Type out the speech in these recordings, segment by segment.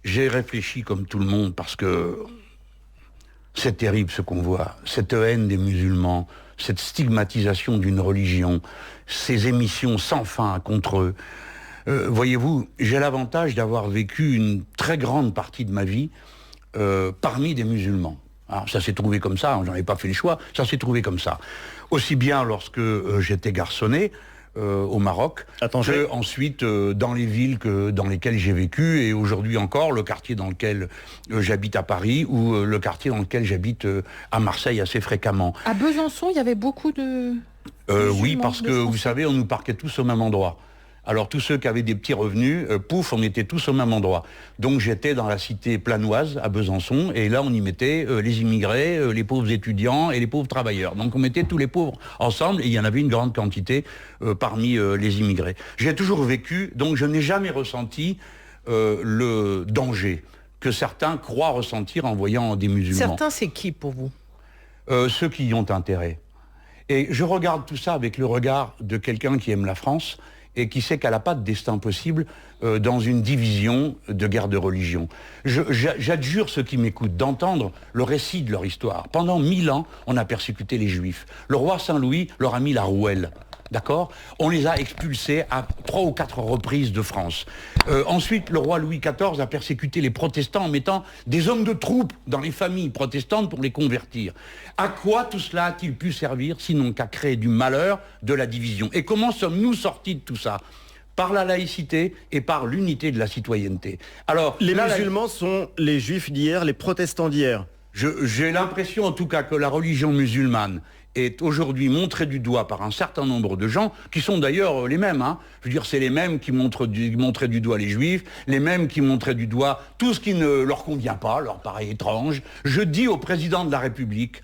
J'ai réfléchi comme tout le monde parce que c'est terrible ce qu'on voit, cette haine des musulmans, cette stigmatisation d'une religion, ces émissions sans fin contre eux. Voyez-vous, j'ai l'avantage d'avoir vécu une très grande partie de ma vie parmi des musulmans. Alors, ça s'est trouvé comme ça, j'en ai pas fait le choix, ça s'est trouvé comme ça. Aussi bien lorsque j'étais garçonnet au Maroc, que ensuite dans les villes dans lesquelles j'ai vécu, et aujourd'hui encore le quartier dans lequel j'habite à Paris, ou le quartier dans lequel j'habite à Marseille assez fréquemment. À Besançon, il y avait beaucoup de... Oui, parce que vous savez, on nous parquait tous au même endroit. Alors tous ceux qui avaient des petits revenus, pouf, on était tous au même endroit. Donc j'étais dans la cité planoise à Besançon, et là on y mettait les immigrés, les pauvres étudiants et les pauvres travailleurs. Donc on mettait tous les pauvres ensemble, et il y en avait une grande quantité parmi les immigrés. J'ai toujours vécu, donc je n'ai jamais ressenti le danger que certains croient ressentir en voyant des musulmans. Certains, c'est qui pour vous? Ceux qui y ont intérêt. Et je regarde tout ça avec le regard de quelqu'un qui aime la France, et qui sait qu'elle n'a pas de destin possible dans une division de guerre de religion. J'adjure ceux qui m'écoutent d'entendre le récit de leur histoire. Pendant 1000 ans, on a persécuté les Juifs. Le roi Saint-Louis leur a mis la rouelle. D'accord ? On les a expulsés à 3 ou 4 reprises de France. Ensuite, le roi Louis XIV a persécuté les protestants en mettant des hommes de troupe dans les familles protestantes pour les convertir. À quoi tout cela a-t-il pu servir, sinon qu'à créer du malheur, de la division ? Et comment sommes-nous sortis de tout ça ? Par la laïcité et par l'unité de la citoyenneté. Alors, les musulmans sont les juifs d'hier, les protestants d'hier. J'ai l'impression en tout cas que la religion musulmane est aujourd'hui montrée du doigt par un certain nombre de gens, qui sont d'ailleurs les mêmes. Je veux dire, c'est les mêmes qui montraient du doigt les juifs, les mêmes qui montraient du doigt tout ce qui ne leur convient pas, leur paraît étrange. Je dis au président de la République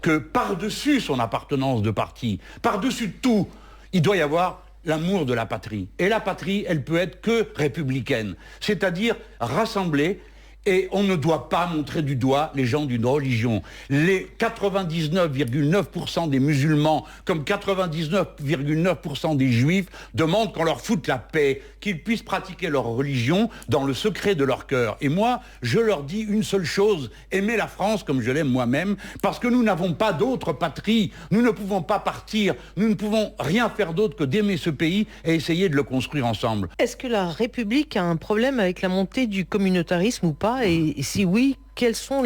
que par-dessus son appartenance de parti, par-dessus tout, il doit y avoir l'amour de la patrie. Et la patrie, elle peut être que républicaine, c'est-à-dire rassemblée. Et on ne doit pas montrer du doigt les gens d'une religion. Les 99,9% des musulmans, comme 99,9% des juifs, demandent qu'on leur foute la paix, qu'ils puissent pratiquer leur religion dans le secret de leur cœur. Et moi, je leur dis une seule chose, aimer la France comme je l'aime moi-même, parce que nous n'avons pas d'autre patrie. Nous ne pouvons pas partir, nous ne pouvons rien faire d'autre que d'aimer ce pays et essayer de le construire ensemble. Est-ce que la République a un problème avec la montée du communautarisme ou pas ? Et si oui, quels sont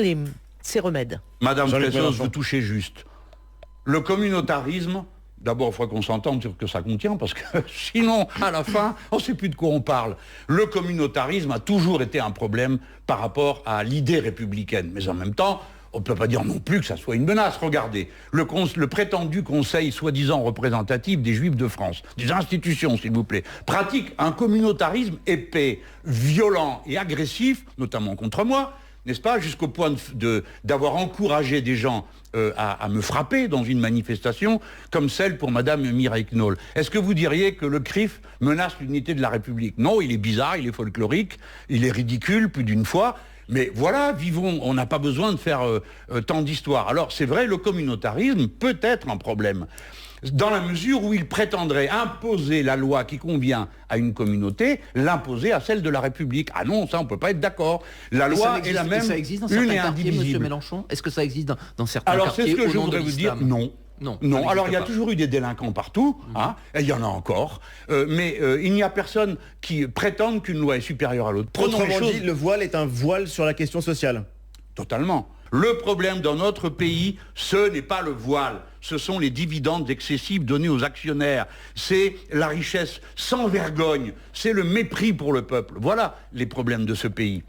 ces remèdes ? Madame Pressos, vous touchez juste. Le communautarisme, d'abord, il faut qu'on s'entende sur ce que ça contient, parce que sinon, à la fin, on ne sait plus de quoi on parle. Le communautarisme a toujours été un problème par rapport à l'idée républicaine. Mais en même temps, on ne peut pas dire non plus que ça soit une menace. Regardez, le prétendu conseil soi-disant représentatif des Juifs de France, des institutions s'il vous plaît, pratique un communautarisme épais, violent et agressif, notamment contre moi, n'est-ce pas, jusqu'au point d'avoir encouragé des gens à me frapper dans une manifestation comme celle pour Madame Mireille Knoll. Est-ce que vous diriez que le CRIF menace l'unité de la République ? Non, il est bizarre, il est folklorique, il est ridicule plus d'une fois. Mais voilà, vivons, on n'a pas besoin de faire tant d'histoires. Alors c'est vrai, le communautarisme peut être un problème, dans la mesure où il prétendrait imposer la loi qui convient à une communauté, l'imposer à celle de la République. Ah non, ça on ne peut pas être d'accord. La loi est la même, ça existe dans certains quartiers, Monsieur Mélenchon ? Est-ce que ça existe dans certains quartiers ? Alors c'est ce que je voudrais vous dire, non. Non, alors il y a toujours eu des délinquants partout, et il y en a encore, mais il n'y a personne qui prétende qu'une loi est supérieure à l'autre. Autrement dit, le voile est un voile sur la question sociale. Totalement. Le problème dans notre pays, ce n'est pas le voile, ce sont les dividendes excessifs donnés aux actionnaires, c'est la richesse sans vergogne, c'est le mépris pour le peuple. Voilà les problèmes de ce pays.